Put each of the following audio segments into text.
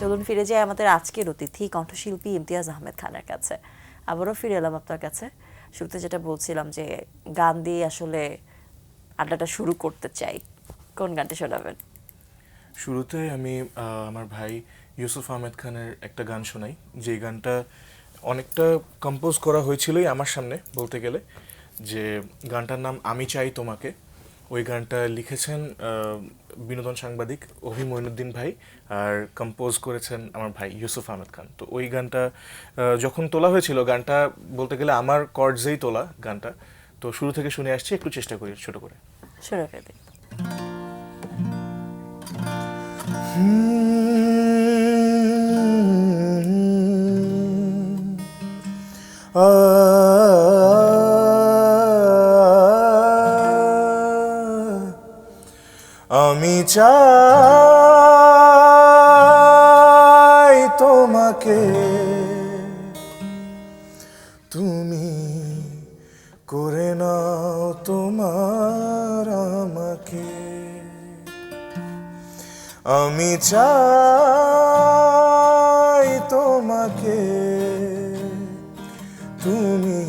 চলুন ফিরে যাই আমাদের আজকের অতিথি কণ্ঠশিল্পী ইমতিয়াজ আহমেদ খানের কাছে। আবারও ফিরে এলাম আপনার কাছে। শুরুতে যেটা বলছিলাম যে গান দিয়ে আসলে আড্ডাটা শুরু করতে চাই, কোন গানটা শোনাবেন? শুরুতে আমি আমার ভাই ইউসুফ আহমেদ খানের একটা গান শোনাই, যে গানটা অনেকটা কম্পোজ করা হয়েছিলই আমার সামনে বলতে গেলে। যে গানটার নাম আমি চাই তোমাকে। ওই গানটা লিখেছেন বিনোদন সাংবাদিক অভি মঈনুদ্দিন ভাই, আর কম্পোজ করেছেন আমার ভাই ইউসুফ আহমেদ খান। তো ওই গানটা যখন তোলা হয়েছিল, গানটা বলতে গেলে আমার কর্ডসেই তোলা গানটা। তো শুরু থেকে শুনে আসছি, একটু চেষ্টা করি ছোট করে। শুনে ফেলি। আমি চাই তোমাকে, তুমি করে নাও তোমার আমাকে। আমি চাই তোমাকে, তুমি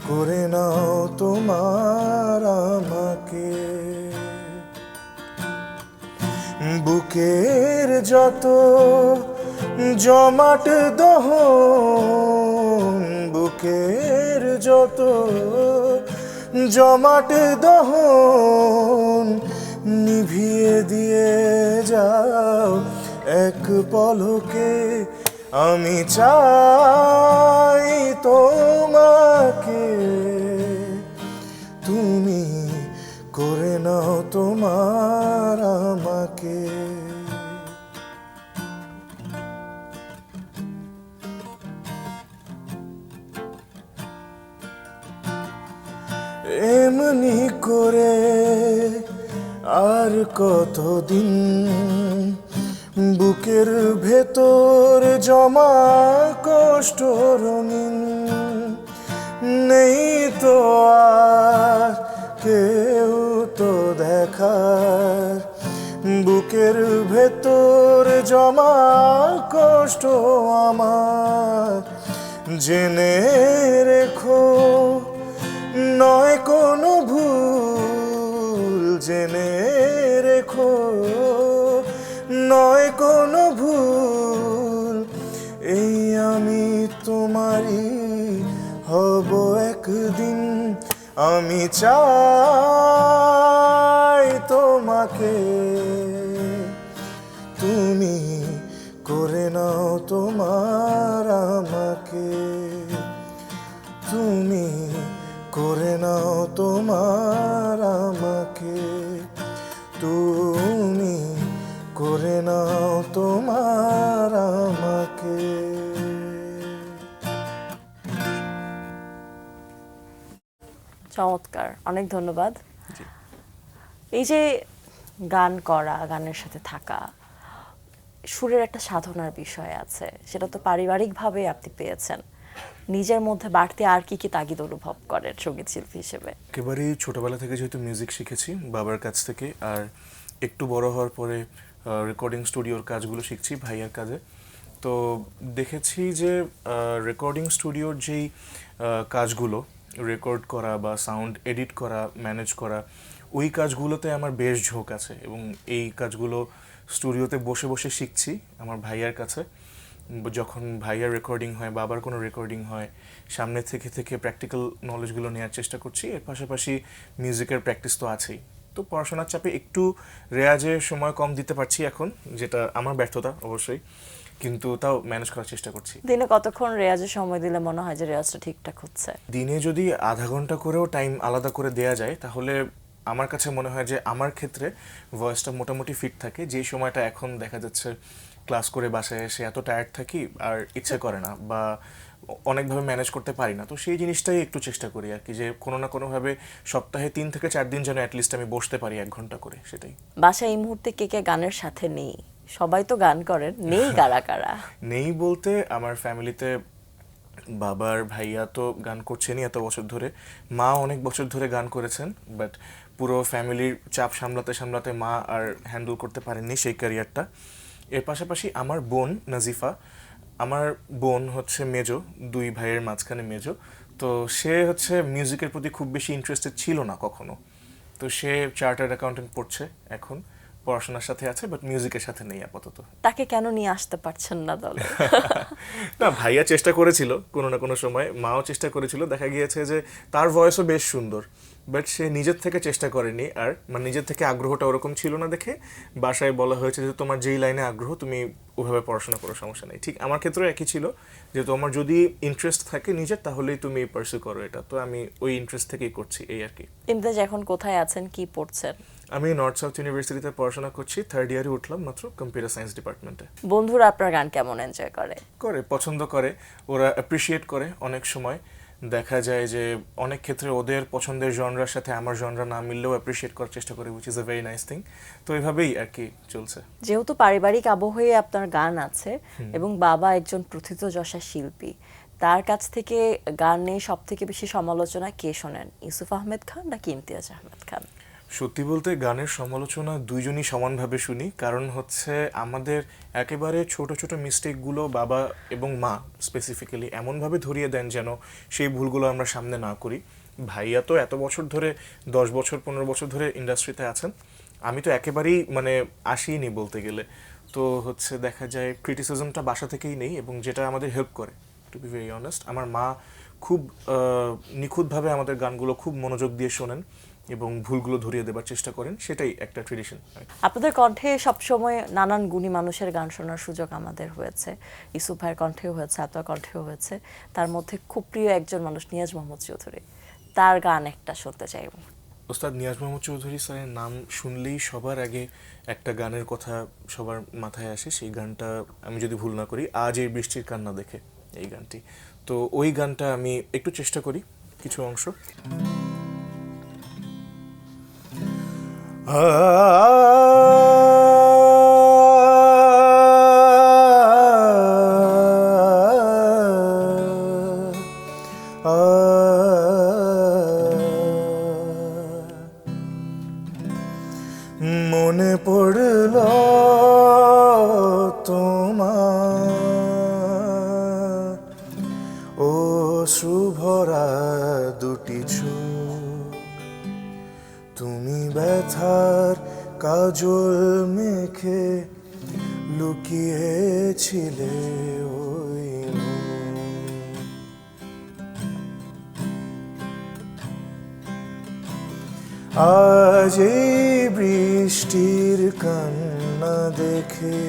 করে নাও তোমার আমাকে। বুকের যত জমাট দহন, বুকের যত জমাট দহন নিভিয়ে দিয়ে যাও এক পলকে। আমি চাই তোমাকে, তুমি করে নাও তোমার আমাকে। এমনি করে আর কতদিন বুকের ভেতর জমা কষ্ট রঙিন, নেই তো আর কেউ তো দেখার। বুকের ভেতর জমা কষ্ট আমার, জেনে রেখো নয় কোনো ভুল, জেনে রেখো নয় কোনো ভুল। এই আমি তোমারই হব একদিন। আমি চাই তোমাকে, তুমি করে নাও তোমার আমাকে। তুমি করে নাও তোমার আমাকে, তুমি করে নাও তোমার আমাকে। চমৎকার, অনেক ধন্যবাদ। এই যে গান করা, গানের সাথে থাকা, সুরের একটা সাধনার বিষয় আছে, সেটা তো পারিবারিকভাবে আপনি পেয়েছেন। নিজের মধ্যে বাড়তি আর কি কি তাগিদ অনুভব করেন সঙ্গীত শিল্পী হিসেবে? একেবারেই ছোটবেলা থেকে যেহেতু মিউজিক শিখেছি বাবার কাছ থেকে, আর একটু বড় হওয়ার পরে রেকর্ডিং স্টুডিওর কাজগুলো শিখছি ভাইয়ের কাজে। তো দেখেছি যে রেকর্ডিং স্টুডিওর যেই কাজগুলো, রেকর্ড করা বা সাউন্ড এডিট করা, ম্যানেজ করা, ওই কাজগুলোতে আমার বেশ ঝোঁক আছে, এবং এই কাজগুলো স্টুডিওতে বসে বসে শিখছি আমার ভাইয়ার কাছে। যখন ভাইয়ার রেকর্ডিং হয়, বাবার কোনো রেকর্ডিং হয়, সামনে থেকে থেকে প্র্যাকটিক্যাল নলেজগুলো নেওয়ার চেষ্টা করছি। এর পাশাপাশি মিউজিকের প্র্যাকটিস তো আছেই। তো পড়াশোনার চাপে একটু রেয়াজের সময় কম দিতে পারছি এখন, যেটা আমার ব্যর্থতা অবশ্যই, কিন্তু তাও ম্যানেজ করার চেষ্টা করছি। দিনে কতক্ষণ রেয়াজে সময় দিলে মনে হয় যে রেয়াজটা ঠিকঠাক হচ্ছে? দিনে যদি আধা ঘন্টা করেও টাইম আলাদা করে দেয়া যায়, তাহলে আমার কাছে মনে হয় যে আমার ক্ষেত্রে ভয়েসটা মোটামুটি ফিট থাকে। যেই সময়টা এখন দেখা যাচ্ছে ক্লাস করে বাসায় এসে এত টায়ার্ড থাকি, আর ইচ্ছে করে না বা অনেকভাবে ম্যানেজ করতে পারি না। তো সেই জিনিসটাই একটু চেষ্টা করি আর কি, যে কোনো না কোনোভাবে সপ্তাহে 3 থেকে 4 দিন যেন অ্যাটলিস্ট আমি বসতে পারি 1 ঘন্টা করে, সেটাই। বাসায় এই মুহূর্তে কে কে গানের সাথে নেই? সবাই তো গান করেন, নেই কারা কারা? নেই বলতে আমার ফ্যামিলিতে বাবার ভাইয়া তো গান করছেনই এত বছর ধরে, মা অনেক বছর ধরে গান করেছেন, বাট পুরো ফ্যামিলির চাপ সামলাতে সামলাতে মা আর হ্যান্ডেল করতে পারেননি সেই ক্যারিয়ারটা। এর পাশাপাশি আমার বোন নাজিফা, আমার বোন হচ্ছে মেজো, 2 ভাইয়ের মাঝখানে মেজো। তো সে হচ্ছে মিউজিকের প্রতি খুব বেশি ইন্টারেস্টেড ছিল না কখনো। তো সে চার্টার্ড অ্যাকাউন্টেন্ট পড়ছে এখন, পড়াশোনার সাথে আছে বাট মিউজিকের সাথে নেই আপাতত। তাকে কেন নিয়ে আসতে পারছেন না দলে? না, ভাইয়া চেষ্টা করেছিল কোনো না কোনো সময়, মাও চেষ্টা করেছিল, দেখা গিয়েছে যে তার ভয়েসও বেশ সুন্দর, বাট সে নিজের থেকে চেষ্টা করেনি, আর মানে নিজের থেকে আগ্রহটা ওরকম ছিল না দেখে বাসায় বলা হয়েছে যে তোমার যেই লাইনে আগ্রহ তুমি ওভাবে পড়াশোনা করো, সমস্যা নেই। ঠিক আমার ক্ষেত্রেও একই ছিল যে তোমার যদি ইন্টারেস্ট থাকে নিজের, তাহলেই তুমি পার্সু করো এটা। তো আমি ওই ইন্টারেস্ট থেকেই করছি, এই আর কি। ইমতিয়াজ এখন কোথায় আছেন, কি পড়ছেন? আমি নর্থ সাউথ ইউনিভার্সিটিতে পড়াশোনা করছি, 3rd ইয়ারে উঠলাম মাত্র, কম্পিউটার সায়েন্স ডিপার্টমেন্টে। বন্ধুরা আপনার গান কেমন এনজয় করে? পছন্দ করে, ওরা অ্যাপ্রিসিয়েট করে। অনেক সময় দেখা যায় যে অনেক ক্ষেত্রে ওদের পছন্দের জনরার সাথে আমার জনরা না মিললেও অ্যাপ্রিসিয়েট করার চেষ্টা করে, which is a very nice thing. তো এইভাবেই আর কি চলছে। যেহেতু পারিবারিক আবহে আপনার গান আছে এবং বাবা একজন প্রথিতযশা শিল্পী, তার কাছ থেকে গানে সব থেকে বেশি সমালোচনা কে শোনেন, ইউসুফ আহমেদ খান নাকি ইমতিয়াজ আহমেদ খান? সত্যি বলতে গানের সমালোচনা দুইজনই সমানভাবে শুনি, কারণ হচ্ছে আমাদের একেবারে ছোট ছোট মিস্টেকগুলো বাবা এবং মা স্পেসিফিক্যালি এমনভাবে ধরিয়ে দেন যেন সেই ভুলগুলো আমরা সামনে না করি। ভাইয়া তো এত বছর ধরে, 10 বছর 15 বছর ধরে ইন্ডাস্ট্রিতে আছেন, আমি তো একেবারেই মানে আসিনি বলতে গেলে। তো হচ্ছে দেখা যায় ক্রিটিসিজমটা বাসা থেকেই নেই, এবং যেটা আমাদের হেল্প করে, টু বি ভেরি অনেস্ট। আমার মা খুব নিখুঁতভাবে আমাদের গানগুলো খুব মনোযোগ দিয়ে শোনেন এবং ভুলগুলো ধরিয়ে দেবার চেষ্টা করেন, সেটাই একটা ট্রেডিশন। আপনাদের কণ্ঠে সবসময় নানান গুণী মানুষের গান শোনার সুযোগ আমাদের হয়েছে, ইউসুফ ভাইয়ের কণ্ঠেও হয়েছে, আপনার কণ্ঠেও হয়েছে। তার মধ্যে খুব প্রিয় একজন মানুষ নিয়াজ মোহাম্মদ চৌধুরী, তার গান একটা শুনতে চাইব। ওস্তাদ নিয়াজ মোহাম্মদ চৌধুরী স্যারের নাম শুনলেই সবার আগে একটা গানের কথা সবার মাথায় আসে। সেই গানটা, আমি যদি ভুল না করি, আজ এই বৃষ্টির কান্না দেখে, এই গানটি। তো ওই গানটা আমি একটু চেষ্টা করি কিছু অংশ। মনে পড়ল তোমার ও শুভরা দুটি চোখ, তুমি ব্যথার কাজল মেখে লুকিয়েছিলে ওই মুখ। আজ এই বৃষ্টির কান্না দেখে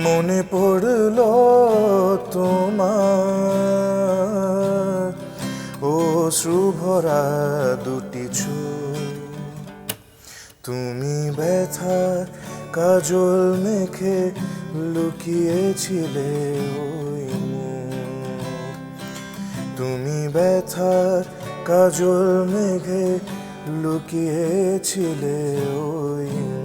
মনে পড়ল তোমার ও শুভরা দুটি চোখ, তুমি ব্যথার কাজল মেখে লুকিয়েছিলে ওই মুখ, তুমি ব্যথার কাজল মেঘে লুকিয়েছিলে ওই মুখ।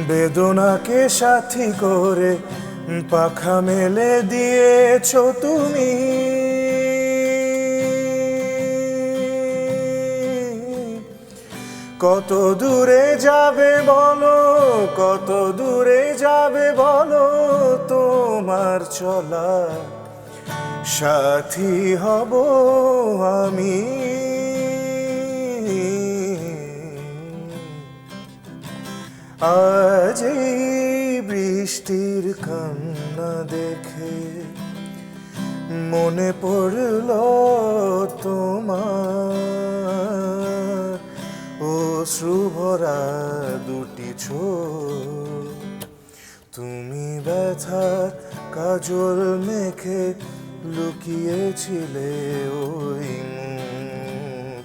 বেদনাকে সাথী করে পাখা মেলে দিয়েছো তুমি, কত দূরে যাবে বলো, কত দূরে যাবে বলো, তোমার চলা সাথী হব আমি। আজ এই বৃষ্টির কান্না দেখে মনে পড়ল তোমার ও শুভরা দুটি চোখ, তুমি ব্যথার কাজল মেখে লুকিয়েছিলে ওই মুখ,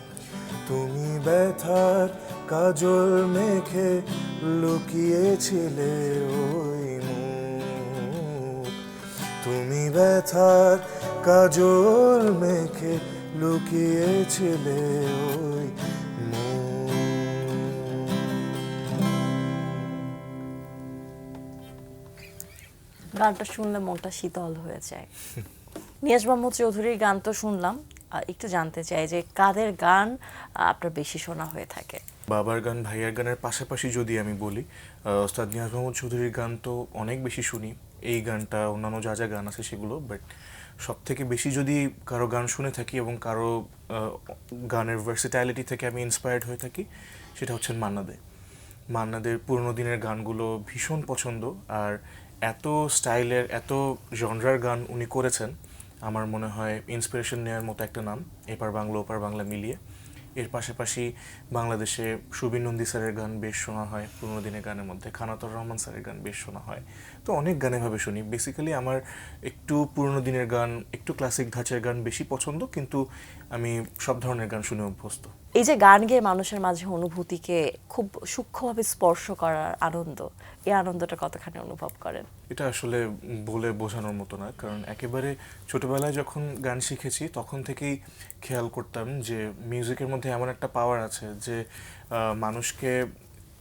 তুমি ব্যথার কাজল মেখে লুকিয়েছিলে ওই মুখ, তুমি ব্যথার কাজল মেখে লুকিয়েছিলে ওই মুখ। গানটা শুনলে মনটা শীতল হয়ে যায়। নিয়াজ মোহাম্মদ চৌধুরীর গান তো শুনলাম, একটু জানতে চাই যে কাদের গান আপনার বেশি শোনা হয়ে থাকে? বাবার গান ভাইয়ার গানের পাশাপাশি যদি আমি বলি, ওস্তাদ নিয়াজ মোহাম্মদ চৌধুরীর গান তো অনেক বেশি শুনি। এই গানটা, অন্যান্য যা যা গান আছে সেগুলো, বাট সব থেকে বেশি যদি কারো গান শুনে থাকি এবং কারো গানের ভার্সিটাইলিটি থেকে আমি ইন্সপায়ার্ড হয়ে থাকি, সেটা হচ্ছে মান্না দে। মান্না দের পুরোনো দিনের গানগুলো ভীষণ পছন্দ। আর এত স্টাইলের, এত জনরার গান উনি করেছেন, আমার মনে হয় ইন্সপিরেশন নেওয়ার মতো একটা নাম, এপার বাংলা ওপার বাংলা মিলিয়ে। এর পাশাপাশি বাংলাদেশে সুবীর নন্দী স্যারের গান বেশ শোনা হয় পুরোনো দিনের গানের মধ্যে, খানাতর রহমান স্যারের গান বেশ শোনা হয়। তো অনেক গান এভাবে শুনি। বেসিক্যালি আমার একটু পুরোনো দিনের গান, একটু ক্লাসিক ধাঁচের গান বেশি পছন্দ, কিন্তু আমি সব ধরনের গান শুনে অভ্যস্ত। এই যে গান গেয়ে মানুষের মাঝে অনুভূতিকে খুব সূক্ষ্মভাবে স্পর্শ করার আনন্দ, এই আনন্দটা কতখানি অনুভব করেন? এটা আসলে বলে বোঝানোর মতো না, কারণ একেবারে ছোটবেলায় যখন গান শিখেছি তখন থেকেই খেয়াল করতাম যে মিউজিকের মধ্যে এমন একটা পাওয়ার আছে যে মানুষকে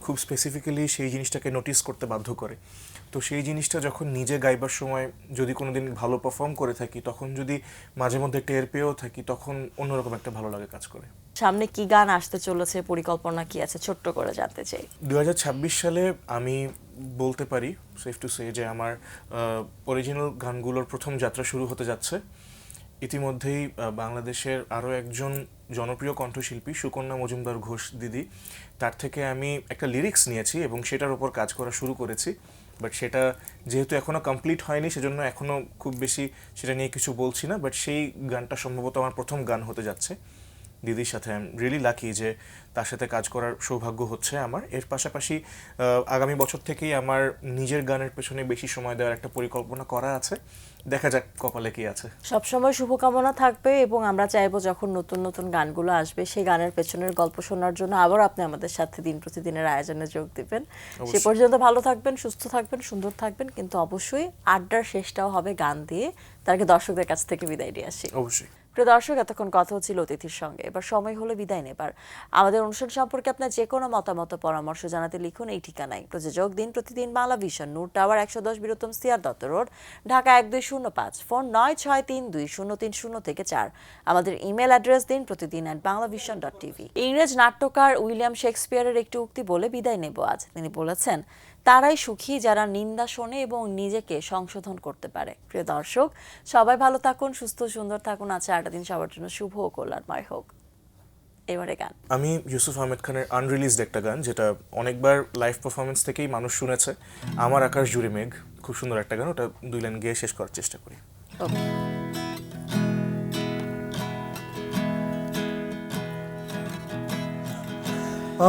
খুব স্পেসিফিক্যালি সেই জিনিসটাকে নোটিস করতে বাধ্য করে। তো সেই জিনিসটা যখন নিজে গাইবার সময় যদি কোনো দিন ভালো পারফর্ম করে থাকি, তখন যদি মাঝে মধ্যে টের পেয়েও থাকি, তখন অন্যরকম একটা ভালো লাগে কাজ করে। সামনে কি গান আসতে চলেছে, পরিকল্পনা কি আছে, ছোট্ট করে জানতে চাই। 2026 সালে আমি বলতে পারি, সেফ টু সে, যে আমার অরিজিনাল গানগুলোর প্রথম যাত্রা শুরু হতে যাচ্ছে। ইতিমধ্যেই বাংলাদেশের আরও একজন জনপ্রিয় কণ্ঠশিল্পী সুকন্যা মজুমদার ঘোষ দিদি, তার থেকে আমি একটা লিরিক্স নিয়েছি এবং সেটার উপর কাজ করা শুরু করেছি। বাট সেটা যেহেতু এখনও কমপ্লিট হয়নি, সেজন্য এখনও খুব বেশি সেটা নিয়ে কিছু বলছি না। বাট সেই গানটা সম্ভবত আমার প্রথম গান হতে যাচ্ছে দিদির সাথে। আই এম রিয়েলি লাকি যে তার সাথে কাজ করার সৌভাগ্য হচ্ছে আমার। এর পাশাপাশি আগামী বছর থেকেই আমার নিজের গানের পেছনে বেশি সময় দেওয়ার একটা পরিকল্পনা করা আছে। দেখা যাক কপালে কি আছে। সবসময় শুভকামনা থাকবে এবং আমরা চাইবো যখন নতুন নতুন গানগুলো আসবে সেই গানের পেছনের গল্প শোনার জন্য আবার আপনি আমাদের সাথে দিন প্রতিদিনের আয়োজনে যোগ দিবেন। সে পর্যন্ত ভালো থাকবেন, সুস্থ থাকবেন, সুন্দর থাকবেন, কিন্তু অবশ্যই আড্ডার শেষটাও হবে গান দিয়ে। তার আগে দর্শকদের কাছ থেকে বিদায় নিয়ে আসি। অবশ্যই। প্রিয় দর্শক, এতক্ষণ কথা হচ্ছিল অতিথির সঙ্গে, এবার সময় হলো বিদায় নেবার। আমাদের অনুষ্ঠান সম্পর্কে আপনার যে কোনো মতামত পরামর্শ জানাতে লিখুন এই ঠিকানায়। প্রযোজক দিন প্রতিদিন Bangla vision, Noor tower 110 Bir Uttam CR Dutta road, Dhaka 1205, phone 9632030 থেকে 4। আমাদের ইমেল অ্যাড্রেস দিন প্রতিদিন @banglavision.tv। ইংরেজ নাট্যকার উইলিয়াম শেক্সপিয়ারের একটি উক্তি বলে বিদায় নেব আজ। তিনি বলেছেন, তারাই সুখী যারা নিন্দা শোনে এবং নিজেকে সংশোধন করতে পারে। প্রিয় দর্শক, সবাই ভালো থাকুন, সুস্থ সুন্দর থাকুন। আজ 8টা দিন সবার জন্য শুভ ও কল্যাণময় হোক। এবারে গান। আমি ইউসুফ আহমেদ খানের আনরিলিজড একটা গান, যেটা অনেকবার লাইভ পারফরমেন্স থেকেই মানুষ শুনেছে, আমার আকাশ জুড়ে মেঘ। খুব সুন্দর একটা গান, ওটা 2 লাইন গেয়ে শেষ করার চেষ্টা করি।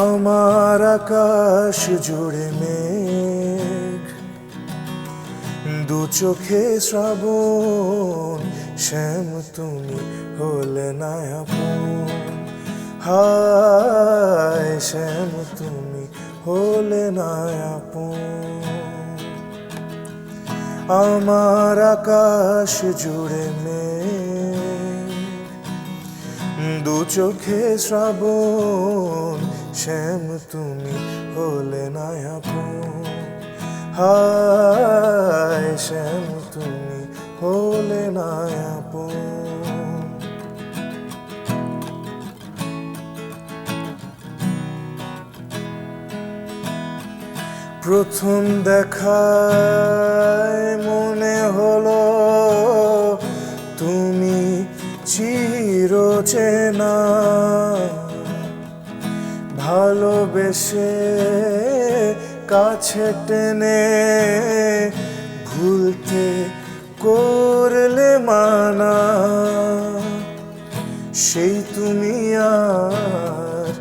আমার আকাশ জুড়ে মেঘ, দু চোখে শ্রাবণ, শ্যাম তুমি হলে না আপন। হায় শ্যাম তুমি হলে না আপন। আমার আকাশ জুড়ে মেঘ, দু চোখে শ্রাবণ, শ্যাম তুমি হলে না আপন। হায় শ্যাম তুমি হলে না আপন। প্রথম দেখায় মনে হলো তুমি চিরচেনা, ভালোবেসে কাছে টেনে ভুলতে করলে মানা। সেই তুমি আর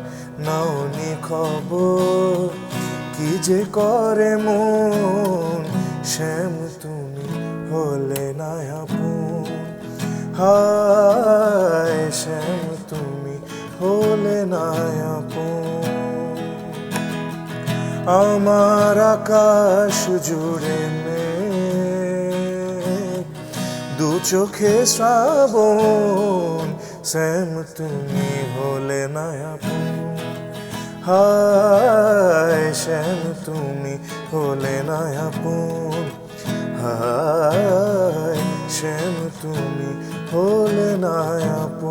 নাওনি খবর, কি যে করে মন, শ্যাম তুমি হলে না আপন। হায় শ্যাম তুমি হলে না আপন। আমার আকাশ জুড়ে মেঘ, দু চোখে শ্রাবণ, শ্যাম তুমি হলে না আপন। হায় শ্যাম তুমি হলে না আপন। হায় শ্যাম তুমি হলে না আপন